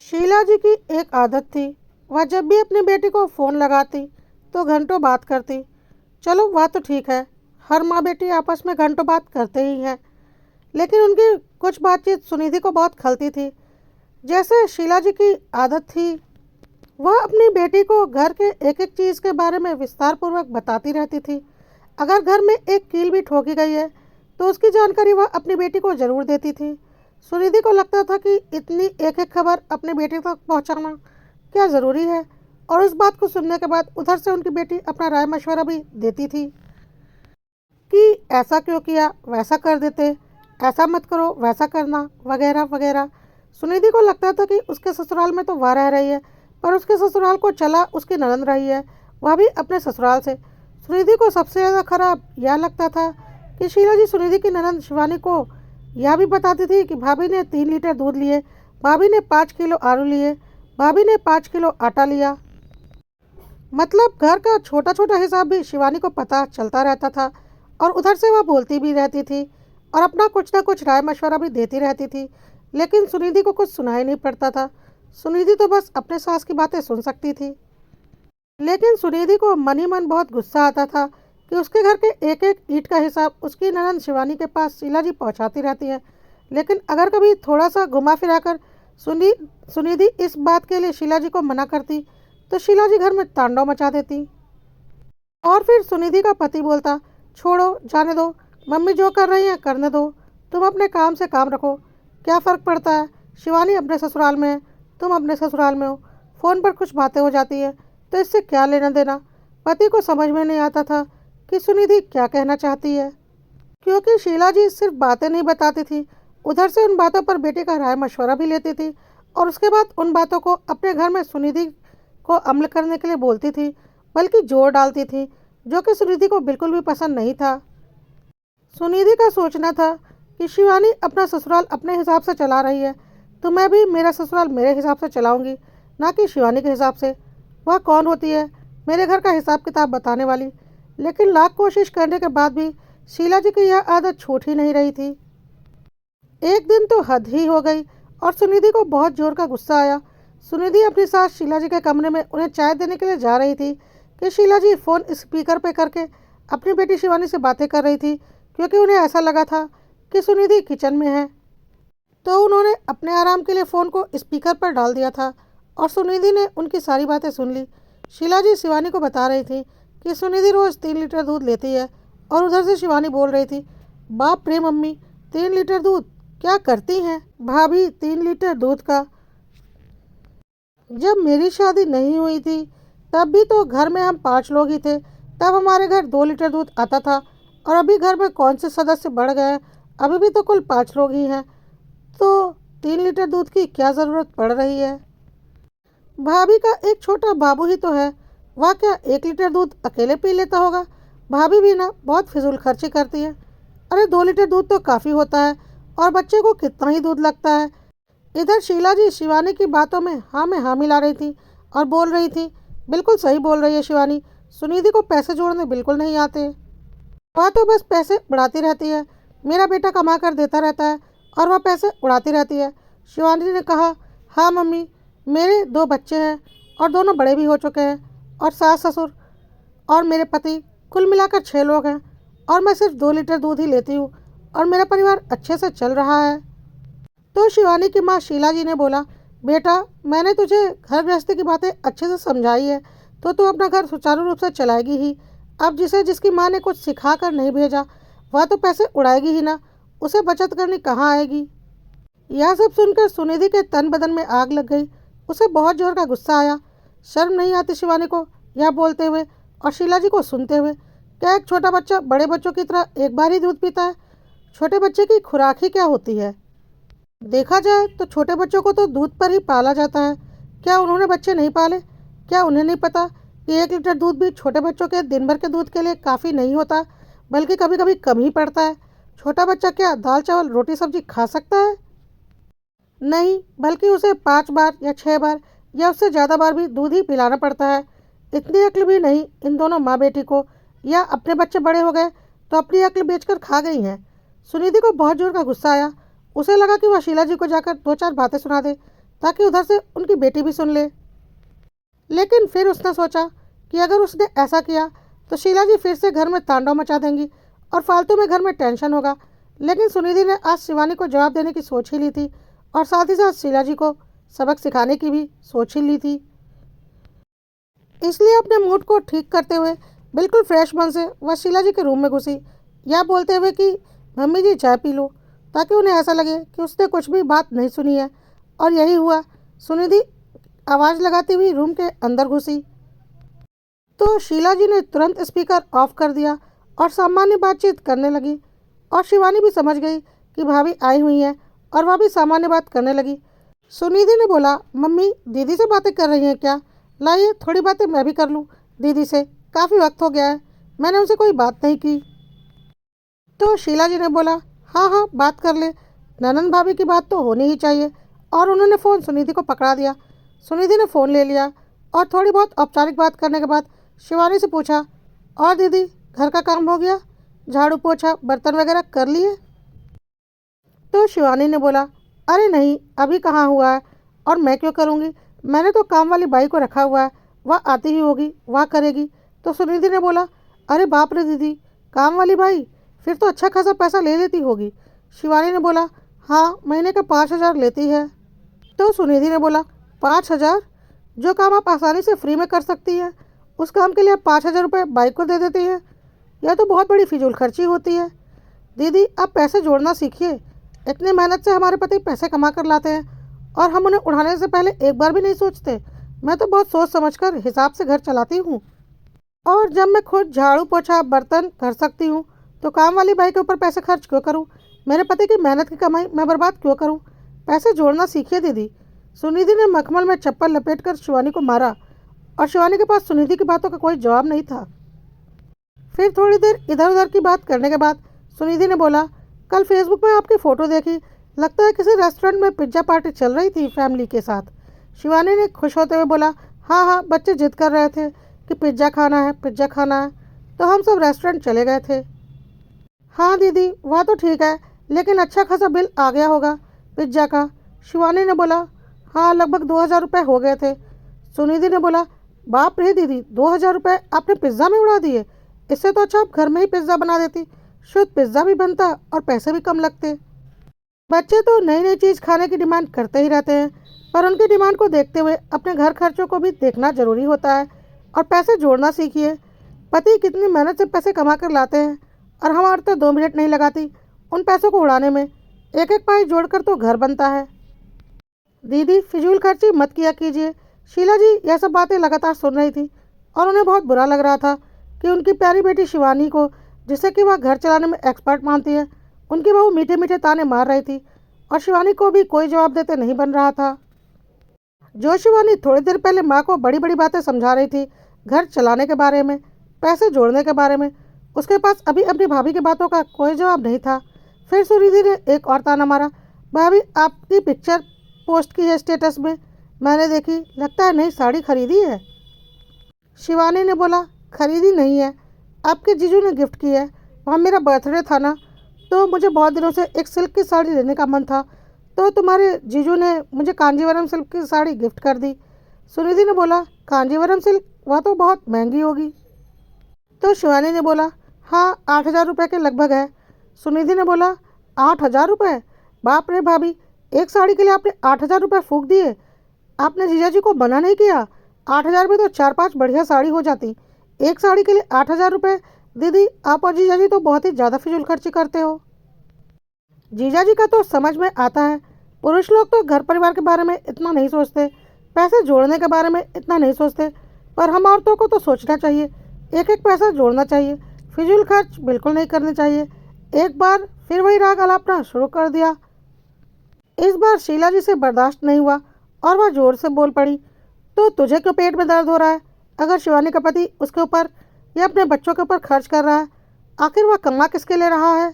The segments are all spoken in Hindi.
शीला जी की एक आदत थी। वह जब भी अपनी बेटी को फ़ोन लगाती तो घंटों बात करती। चलो वह तो ठीक है, हर माँ बेटी आपस में घंटों बात करते ही हैं। लेकिन उनकी कुछ बातचीत सुनिधि को बहुत खलती थी। जैसे शीला जी की आदत थी, वह अपनी बेटी को घर के एक एक चीज़ के बारे में विस्तार पूर्वक बताती रहती थी। अगर घर में एक कील भी ठोकी गई है तो उसकी जानकारी वह अपनी बेटी को ज़रूर देती थी। सुनिधि को लगता था कि इतनी एक एक खबर अपनी बेटी तक पहुंचाना क्या ज़रूरी है, और उस बात को सुनने के बाद उधर से उनकी बेटी अपना राय मशवरा भी देती थी कि ऐसा क्यों किया, वैसा कर देते, ऐसा मत करो, वैसा करना, वगैरह वगैरह। सुनिधि को लगता था कि उसके ससुराल में तो वह रह रही है, पर उसके ससुराल को चला उसकी ननद रही है, वह भी अपने ससुराल से। सुनिधि को सबसे ज़्यादा खराब यह लगता था कि शीला जी सुनिधि की ननद शिवानी को यह भी बताती थी कि भाभी ने 3 लीटर दूध लिए, भाभी ने 5 किलो आलू लिए, भाभी ने 5 किलो आटा लिया। मतलब घर का छोटा छोटा हिसाब भी शिवानी को पता चलता रहता था, और उधर से वह बोलती भी रहती थी और अपना कुछ ना कुछ राय मशवरा भी देती रहती थी। लेकिन सुनिधि को कुछ सुनाई नहीं पड़ता था। सुनिधि तो बस अपने सास की बातें सुन सकती थी। लेकिन सुनिधि को मन ही मन बहुत गुस्सा आता था कि उसके घर के एक एक ईंट का हिसाब उसकी ननद शिवानी के पास शीला जी पहुँचाती रहती है। लेकिन अगर कभी थोड़ा सा घुमा फिरा कर सुनि सुनिधि इस बात के लिए शीला जी को मना करती तो शीला जी घर में तांडव मचा देती। और फिर सुनिधि का पति बोलता, छोड़ो, जाने दो, मम्मी जो कर रही हैं करने दो, तुम अपने काम से काम रखो, क्या फ़र्क पड़ता है, शिवानी अपने ससुराल में है, तुम अपने ससुराल में हो, फ़ोन पर कुछ बातें हो जाती है तो इससे क्या लेना देना। पति को समझ में नहीं आता था कि सुनिधि क्या कहना चाहती है, क्योंकि शीला जी सिर्फ बातें नहीं बताती थी, उधर से उन बातों पर बेटे का राय मशवरा भी लेती थी, और उसके बाद उन बातों को अपने घर में सुनिधि को अमल करने के लिए बोलती थी, बल्कि जोर डालती थी, जो कि सुनिधि को बिल्कुल भी पसंद नहीं था। सुनिधि का सोचना था कि शिवानी अपना ससुराल अपने हिसाब से चला रही है, तो मैं भी मेरा ससुराल मेरे हिसाब से चलाऊंगी, ना कि शिवानी के हिसाब से। वह कौन होती है मेरे घर का हिसाब किताब बताने वाली। लेकिन लाख कोशिश करने के बाद भी शीला जी की यह आदत छूट ही नहीं रही थी। एक दिन तो हद ही हो गई और सुनिधि को बहुत जोर का गुस्सा आया। सुनिधि अपनी सास शीला जी के कमरे में उन्हें चाय देने के लिए जा रही थी कि शीला जी फ़ोन स्पीकर पे करके अपनी बेटी शिवानी से बातें कर रही थी, क्योंकि उन्हें ऐसा लगा था कि सुनिधि किचन में है। तो उन्होंने अपने आराम के लिए फ़ोन को स्पीकर पर डाल दिया था और सुनिधि ने उनकी सारी बातें सुन ली। शीला जी शिवानी को बता रही थी कि सुनिधि रोज़ 3 लीटर दूध लेती है, और उधर से शिवानी बोल रही थी, बाप रे मम्मी, 3 लीटर दूध क्या करती हैं भाभी, 3 लीटर दूध का। जब मेरी शादी नहीं हुई थी तब भी तो घर में हम 5 लोग ही थे, तब हमारे घर 2 लीटर दूध आता था, और अभी घर में कौन से सदस्य बढ़ गए, अभी भी तो कुल 5 लोग ही हैं, तो 3 लीटर दूध की क्या ज़रूरत पड़ रही है। भाभी का एक छोटा बाबू ही तो है, वह क्या 1 लीटर दूध अकेले पी लेता होगा। भाभी भी ना बहुत फिजूल खर्ची करती है। अरे 2 लीटर दूध तो काफ़ी होता है, और बच्चे को कितना ही दूध लगता है। इधर शीला जी शिवानी की बातों में हाँ मिला रही थी और बोल रही थी, बिल्कुल सही बोल रही है शिवानी, सुनिधि को पैसे जोड़ने बिल्कुल नहीं आते, वह तो बस पैसे उड़ाती रहती है, मेरा बेटा कमा कर देता रहता है और वह पैसे उड़ाती रहती है। शिवानी ने कहा, हाँ मम्मी, मेरे 2 बच्चे हैं और दोनों बड़े भी हो चुके हैं, और सास ससुर और मेरे पति, कुल मिलाकर 6 लोग हैं, और मैं सिर्फ 2 लीटर दूध ही लेती हूँ और मेरा परिवार अच्छे से चल रहा है। तो शिवानी की माँ शीला जी ने बोला, बेटा, मैंने तुझे घर गृहस्थी की बातें अच्छे से समझाई है, तो तू अपना घर सुचारू रूप से चलाएगी ही। अब जिसे जिसकी माँ ने कुछ सिखा कर नहीं भेजा, वह तो पैसे उड़ाएगी ही ना, उसे बचत करनी कहाँ आएगी। यह सब सुनकर सुनिधि के तन बदन में आग लग गई। उसे बहुत जोर का गुस्सा आया। शर्म नहीं आती शिवानी को यह बोलते हुए और शीला जी को सुनते हुए? क्या एक छोटा बच्चा बड़े बच्चों की तरह एक बार ही दूध पीता है? छोटे बच्चे की खुराक ही क्या होती है? देखा जाए तो छोटे बच्चों को तो दूध पर ही पाला जाता है। क्या उन्होंने बच्चे नहीं पाले? क्या उन्हें नहीं पता कि 1 लीटर दूध भी छोटे बच्चों के दिन भर के दूध के लिए काफ़ी नहीं होता, बल्कि कभी कभी कम ही पड़ता है। छोटा बच्चा क्या दाल चावल रोटी सब्जी खा सकता है? नहीं, बल्कि उसे 5 बार या 6 बार या उससे ज़्यादा बार भी दूध ही पिलाना पड़ता है। इतनी अक्ल भी नहीं इन दोनों माँ बेटी को, या अपने बच्चे बड़े हो गए तो अपनी अक्ल बेचकर खा गई हैं। सुनिधि को बहुत जोर का गुस्सा आया। उसे लगा कि वह शीला जी को जाकर 2 4 बातें सुना दे, ताकि उधर से उनकी बेटी भी सुन ले। लेकिन फिर उसने सोचा कि अगर उसने ऐसा किया तो शीला जी फिर से घर में तांडव मचा देंगी और फालतू में घर में टेंशन होगा। लेकिन सुनिधि ने आज शिवानी को जवाब देने की सोच ही ली थी और साथ ही साथ शीला जी को सबक सिखाने की भी सोच ही ली थी। इसलिए अपने मूड को ठीक करते हुए बिल्कुल फ्रेश मन से वह शीला जी के रूम में घुसी, या बोलते हुए कि मम्मी जी चाय पी लो, ताकि उन्हें ऐसा लगे कि उसने कुछ भी बात नहीं सुनी है। और यही हुआ। सुनिधि आवाज़ लगाती हुई रूम के अंदर घुसी तो शीला जी ने तुरंत स्पीकर ऑफ कर दिया और सामान्य बातचीत करने लगी। और शिवानी भी समझ गई कि भाभी आई हुई हैं और वह भी सामान्य बात करने लगी। सुनिधि ने बोला, मम्मी दीदी से बातें कर रही हैं क्या? लाइए थोड़ी बातें मैं भी कर लूँ दीदी से, काफ़ी वक्त हो गया है, मैंने उनसे कोई बात नहीं की। तो शीला जी ने बोला, हाँ हाँ बात कर ले, ननंद भाभी की बात तो होनी ही चाहिए। और उन्होंने फ़ोन सुनिधि को पकड़ा दिया। सुनिधि ने फ़ोन ले लिया और थोड़ी बहुत औपचारिक बात करने के बाद शिवानी से पूछा, और दीदी घर का काम हो गया, झाड़ू पोछा बर्तन वगैरह कर लिए? तो शिवानी ने बोला, अरे नहीं अभी कहाँ हुआ है, और मैं क्यों करूँगी, मैंने तो काम वाली बाई को रखा हुआ है, वह आती ही होगी वह करेगी। तो सुनिधि ने बोला, अरे बाप रे दीदी, काम वाली बाई फिर तो अच्छा खासा पैसा ले लेती होगी। शिवानी ने बोला, हाँ महीने का 5,000 लेती है। तो सुनिधि ने बोला, 5,000? जो काम आप आसानी से फ्री में कर सकती है उस काम के लिए आप 5,000 रुपये बाइक को दे देती हैं। यह तो बहुत बड़ी फिजूल खर्ची होती है। दीदी आप पैसे जोड़ना सीखिए, इतनी मेहनत से हमारे पति पैसे कमा कर लाते हैं और हम उन्हें उड़ाने से पहले एक बार भी नहीं सोचते। मैं तो बहुत सोच समझ कर हिसाब से घर चलाती हूँ, और जब मैं खुद झाड़ू पोछा बर्तन कर सकती हूँ तो काम वाली बाई के ऊपर पैसे खर्च क्यों करूँ? मेरे पति की मेहनत की कमाई मैं बर्बाद क्यों करूँ? पैसे जोड़ना सीखिए दीदी। सुनिधि ने मखमल में चप्पल लपेटकर शिवानी को मारा और शिवानी के पास सुनिधि की बातों का कोई जवाब नहीं था। फिर थोड़ी देर इधर उधर की बात करने के बाद सुनिधि ने बोला, कल फेसबुक में आपकी फ़ोटो देखी, लगता है किसी रेस्टोरेंट में पिज्ज़ा पार्टी चल रही थी फैमिली के साथ। शिवानी ने खुश होते हुए बोला, हाँ हाँ बच्चे जिद कर रहे थे कि पिज्ज़ा खाना है पिज्ज़ा खाना है, तो हम सब रेस्टोरेंट चले गए थे। हाँ दीदी वह तो ठीक है, लेकिन अच्छा खासा बिल आ गया होगा पिज्ज़ा का। शिवानी ने बोला, हाँ लगभग 2,000 रुपये हो गए थे। सुनिधि ने बोला, बाप रे दीदी 2,000 रुपये आपने पिज़्ज़ा में उड़ा दिए, इससे तो अच्छा आप घर में ही पिज़्ज़ा बना देती, शुद्ध पिज़्ज़ा भी बनता और पैसे भी कम लगते। बच्चे तो नई नई चीज़ खाने की डिमांड करते ही रहते हैं, पर उनकी डिमांड को देखते हुए अपने घर खर्चों को भी देखना ज़रूरी होता है और पैसे जोड़ना सीखिए। पति कितनी मेहनत से पैसे कमा कर लाते हैं और हम औरतें तो 2 मिनट नहीं लगाती उन पैसों को उड़ाने में। एक एक पाई जोड़कर तो घर बनता है। दीदी फिजूल खर्ची मत किया कीजिए। शीला जी यह सब बातें लगातार सुन रही थी और उन्हें बहुत बुरा लग रहा था कि उनकी प्यारी बेटी शिवानी को, जिसे कि वह घर चलाने में एक्सपर्ट मानती है, उनकी बहू मीठे मीठे ताने मार रही थी और शिवानी को भी कोई जवाब देते नहीं बन रहा था। जो शिवानी थोड़ी देर पहले माँ को बड़ी बड़ी बातें समझा रही थी, घर चलाने के बारे में, पैसे जोड़ने के बारे में, उसके पास अभी अपनी भाभी की बातों का कोई जवाब नहीं था। फिर सुनिधि ने एक और ताना मारा, भाभी आपकी पिक्चर पोस्ट की है स्टेटस में, मैंने देखी, लगता है नई साड़ी खरीदी है। शिवानी ने बोला, खरीदी नहीं है, आपके जीजू ने गिफ्ट की है, वहाँ मेरा बर्थडे था ना, तो मुझे बहुत दिनों से एक सिल्क की साड़ी लेने का मन था, तो तुम्हारे जीजू ने मुझे कांजीवरम सिल्क की साड़ी गिफ्ट कर दी। सुनिधि ने बोला, कांजीवरम सिल्क, वह तो बहुत महंगी होगी। तो शिवानी ने बोला, हाँ 8,000 रुपये के लगभग है। सुनिधि ने बोला, 8,000 रुपये? बाप रे भाभी, एक साड़ी के लिए आपने 8,000 रुपये फूंक दिए, आपने जीजा जी को मना नहीं किया? 8,000 में तो 4-5 बढ़िया साड़ी हो जाती, एक साड़ी के लिए 8,000 रुपये? दीदी आप और जीजा जी तो बहुत ही ज़्यादा फिजूल खर्ची करते हो। जीजा जी का तो समझ में आता है, पुरुष लोग तो घर परिवार के बारे में इतना नहीं सोचते, पैसे जोड़ने के बारे में इतना नहीं सोचते, पर हम औरतों को तो सोचना चाहिए, एक एक पैसा जोड़ना चाहिए, फिजूल खर्च बिल्कुल नहीं करनी चाहिए। एक बार फिर वही राग अलापना शुरू कर दिया। इस बार शीला जी से बर्दाश्त नहीं हुआ और वह जोर से बोल पड़ी, तो तुझे क्यों पेट में दर्द हो रहा है? अगर शिवानी का पति उसके ऊपर या अपने बच्चों के ऊपर खर्च कर रहा है, आखिर वह कमा किसके लिए रहा है?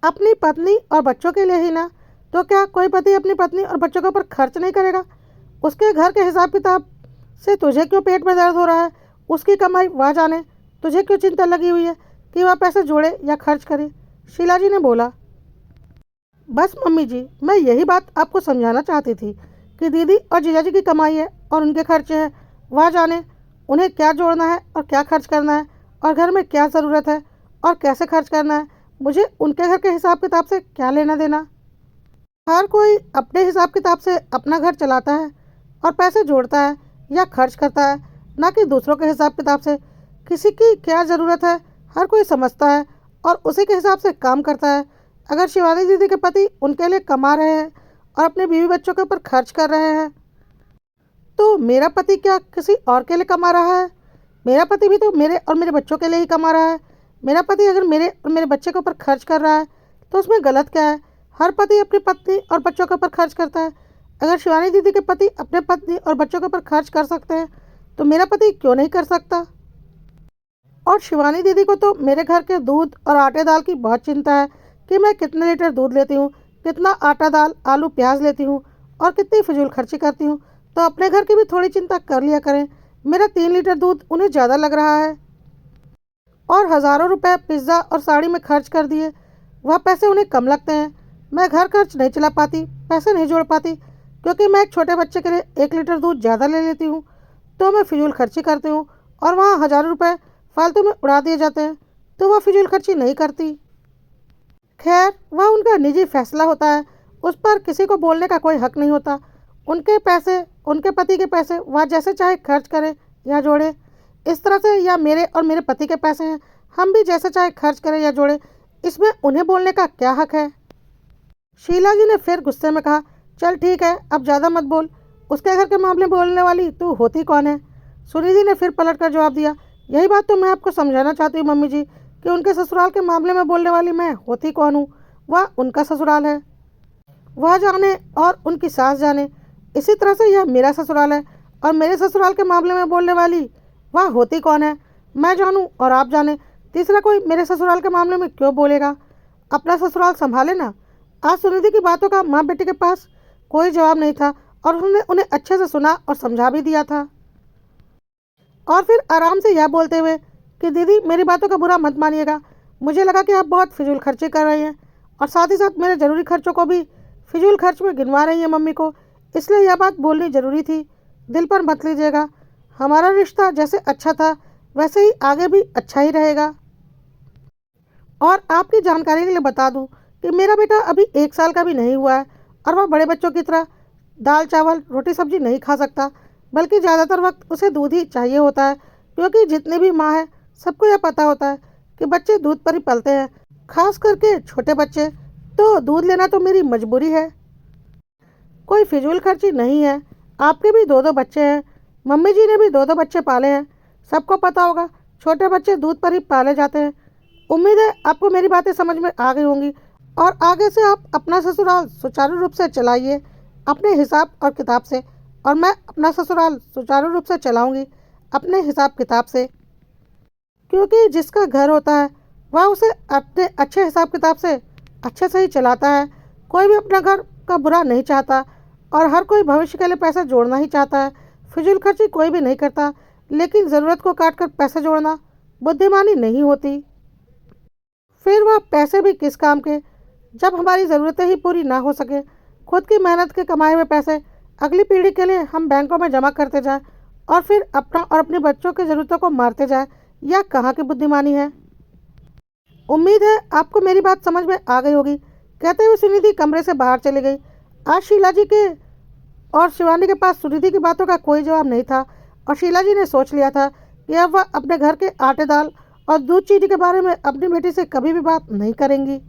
अपनी पत्नी और बच्चों के लिए ही ना। तो क्या कोई पति अपनी पत्नी और बच्चों के ऊपर खर्च नहीं करेगा? उसके घर के हिसाब किताब से तुझे क्यों पेट में दर्द हो रहा है? उसकी कमाई वह जाने, तुझे क्यों चिंता लगी हुई है कि वह पैसे जोड़े या खर्च करे? शीला जी ने बोला। बस मम्मी जी, मैं यही बात आपको समझाना चाहती थी कि दीदी और जीजाजी की कमाई है और उनके खर्चे हैं, वह जाने उन्हें क्या जोड़ना है और क्या खर्च करना है, और घर में क्या ज़रूरत है और कैसे खर्च करना है। मुझे उनके घर के हिसाब किताब से क्या लेना देना। हर कोई अपने हिसाब किताब से अपना घर चलाता है और पैसे जोड़ता है या खर्च करता है, ना कि दूसरों के हिसाब किताब से। किसी की क्या ज़रूरत है हर कोई समझता है और उसी के हिसाब से काम करता है। अगर शिवानी दीदी के पति उनके लिए कमा रहे हैं और अपने बीवी बच्चों के ऊपर खर्च कर रहे हैं, तो मेरा पति क्या किसी और के लिए कमा रहा है? मेरा पति भी तो मेरे और मेरे बच्चों के लिए ही कमा रहा है। मेरा पति अगर मेरे और मेरे बच्चे के ऊपर खर्च कर रहा है तो उसमें गलत क्या है? हर पति अपनी पत्नी और बच्चों के ऊपर खर्च करता है। अगर शिवानी दीदी के पति अपने पत्नी और बच्चों के ऊपर खर्च कर सकते हैं तो मेरा पति क्यों नहीं कर सकता? और शिवानी दीदी को तो मेरे घर के दूध और आटे दाल की बहुत चिंता है कि मैं कितने लीटर दूध लेती हूँ, कितना आटा दाल आलू प्याज लेती हूँ और कितनी फिजूल खर्ची करती हूँ। तो अपने घर की भी थोड़ी चिंता कर लिया करें। मेरा 3 लीटर दूध उन्हें ज़्यादा लग रहा है और हज़ारों रुपए पिज़्ज़ा और साड़ी में खर्च कर दिए, वह पैसे उन्हें कम लगते हैं। मैं घर खर्च नहीं चला पाती, पैसे नहीं जोड़ पाती, क्योंकि मैं एक छोटे बच्चे के लिए 1 लीटर दूध ज़्यादा ले लेती हूँ तो मैं फिजूल खर्ची करती हूँ और वहाँ हज़ारों रुपए फालतू में उड़ा दिए जाते हैं, तो वह फिजूल खर्ची नहीं करती। खैर, वह उनका निजी फैसला होता है, उस पर किसी को बोलने का कोई हक नहीं होता। उनके पैसे, उनके पति के पैसे वह जैसे चाहे खर्च करें या जोड़े। इस तरह से या मेरे और मेरे पति के पैसे हैं, हम भी जैसे चाहे खर्च करें या जोड़े, इसमें उन्हें बोलने का क्या हक है? शीला जी ने फिर गुस्से में कहा, चल ठीक है, अब ज़्यादा मत बोल। उसके घर के मामले में बोलने वाली तू होती कौन है? सुनिधि ने फिर पलट कर जवाब दिया, यही बात तो मैं आपको समझाना चाहती हूँ मम्मी जी, कि उनके ससुराल के मामले में बोलने वाली मैं होती कौन हूँ? वह उनका ससुराल है, वह जाने और उनकी सास जाने। इसी तरह से यह मेरा ससुराल है और मेरे ससुराल के मामले में बोलने वाली वह होती कौन है? मैं जानूं और आप जाने, तीसरा कोई मेरे ससुराल के मामले में क्यों बोलेगा? अपना ससुराल संभाले ना। आज सुनिधि की बातों का माँ बेटी के पास कोई जवाब नहीं था और उन्होंने उन्हें अच्छे से सुना और समझा भी दिया था। और फिर आराम से यह बोलते हुए कि दीदी मेरी बातों का बुरा मत मानिएगा, मुझे लगा कि आप बहुत फिजूल खर्ची कर रही हैं और साथ ही साथ मेरे ज़रूरी खर्चों को भी फिजूल खर्च में गिनवा रही हैं मम्मी को, इसलिए यह बात बोलनी ज़रूरी थी। दिल पर मत लीजिएगा, हमारा रिश्ता जैसे अच्छा था वैसे ही आगे भी अच्छा ही रहेगा। और आपकी जानकारी के लिए बता दूं कि मेरा बेटा अभी 1 साल का भी नहीं हुआ है और वह बड़े बच्चों की तरह दाल चावल रोटी सब्जी नहीं खा सकता, बल्कि ज़्यादातर वक्त उसे दूध ही चाहिए होता है, क्योंकि जितनी भी माँ है सबको यह पता होता है कि बच्चे दूध पर ही पलते हैं, खास करके छोटे बच्चे। तो दूध लेना तो मेरी मजबूरी है, कोई फिजूल खर्ची नहीं है। आपके भी 2-2 बच्चे हैं, मम्मी जी ने भी 2-2 बच्चे पाले हैं, सबको पता होगा छोटे बच्चे दूध पर ही पाले जाते हैं। उम्मीद है आपको मेरी बातें समझ में आ गई होंगी और आगे से आप अपना ससुराल सुचारू रूप से चलाइए अपने हिसाब और किताब से, और मैं अपना ससुराल सुचारू रूप से चलाऊंगी अपने हिसाब किताब से, क्योंकि जिसका घर होता है वह उसे अपने अच्छे हिसाब किताब से अच्छे से ही चलाता है। कोई भी अपना घर का बुरा नहीं चाहता और हर कोई भविष्य के लिए पैसा जोड़ना ही चाहता है। फिजूल खर्ची कोई भी नहीं करता, लेकिन ज़रूरत को काट कर पैसे जोड़ना बुद्धिमानी नहीं होती। फिर वह पैसे भी किस काम के जब हमारी ज़रूरतें ही पूरी ना हो सके। खुद की मेहनत के कमाए हुए पैसे अगली पीढ़ी के लिए हम बैंकों में जमा करते जाएं और फिर अपना और अपने बच्चों की ज़रूरतों को मारते जाएं, यह कहाँ की बुद्धिमानी है? उम्मीद है आपको मेरी बात समझ में आ गई होगी। कहते हुए सुनिधि कमरे से बाहर चली गई। आज शीला जी के और शिवानी के पास सुनिधि की बातों का कोई जवाब नहीं था और शीला जी ने सोच लिया था कि अब वह अपने घर के आटे दाल और दूध चीनी के बारे में अपनी बेटी से कभी भी बात नहीं करेंगी।